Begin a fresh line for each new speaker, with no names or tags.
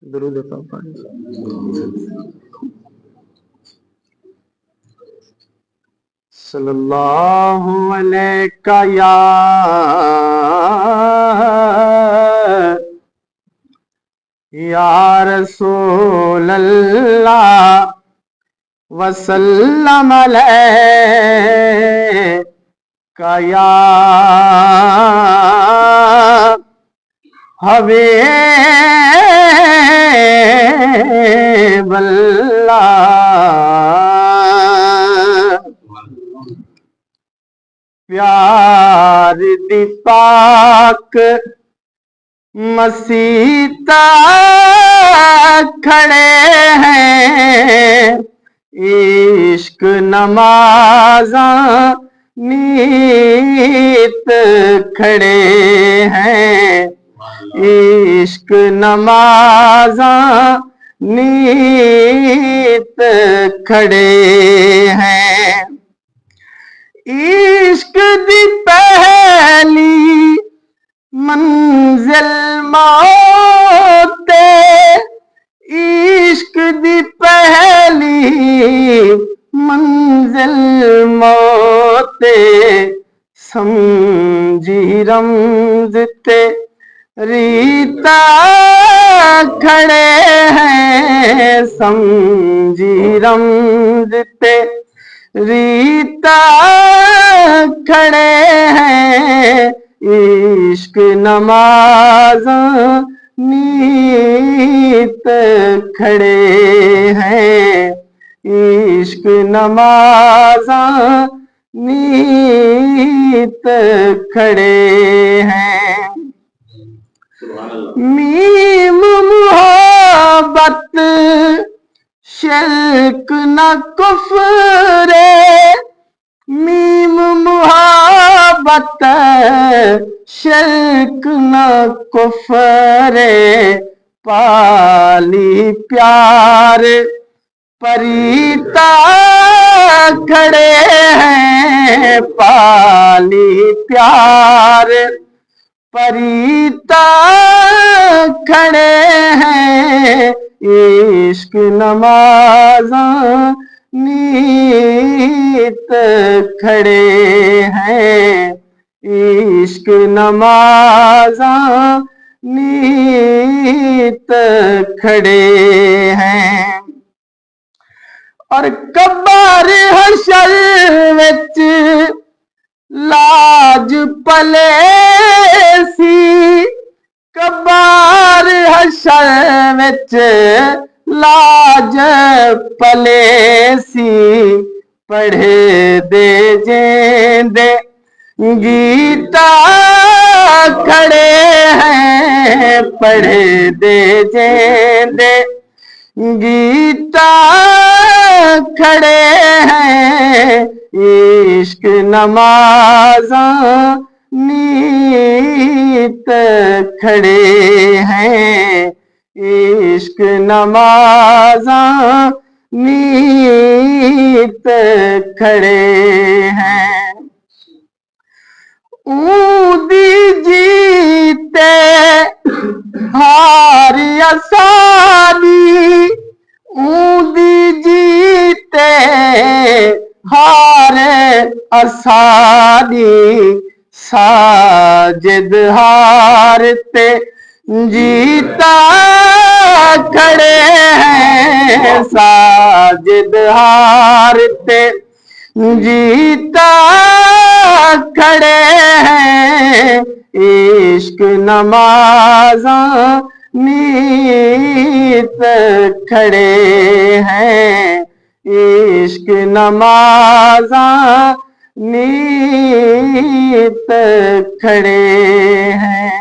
दरूद पाक। सल्लल्लाहु अलैका या रसूल अल्लाह वसल्लम अलैका या हबीब अल्लाह। प्यार दी पाक मसीता खड़े हैं, इश्क नमाज़ा नीत खड़े हैं, इश्क नमाज़ा नीत खड़े हैं। इश्क दी पहली मंजिल मौते, इश्क दी पहली मंजिल मौते, समझी रमज़ते रीता खड़े हैं, समझी रमज़ते रीता खड़े हैं, इश्क नमाज़ा नीत खड़े हैं, इश्क नमाज़ा नीत खड़े हैं। मीम मोहब्बत शिर्क न कुफ्रे, मीम मोहब्बत शिर्क न कुफ्रे, पाली प्यार परीता खड़े हैं, पाली प्यार परीता खड़े हैं, इश्क नमाज़ा नीत खड़े हैं, इश्क नमाज़ा नीत खड़े हैं। और कब्र हशर विच लाज पले सी, कब्र हशर विच लाज पले सी, पढ़े दे जेंदे गीता खड़े हैं, पढ़े दे जेंदे गीता खड़े हैं, इश्क नमाज़ा नीत खड़े हैं, इश्क नमाज़ा नीत खड़े हैं। ऊदी जीते हार असादी, ऊदी जीते हार असादी, साजिद हारते जीता खड़े हैं, साजिद हारते जीता खड़े हैं, इश्क नमाज़ा नीत खड़े हैं, इश्क नमाज़ा नीत खड़े हैं।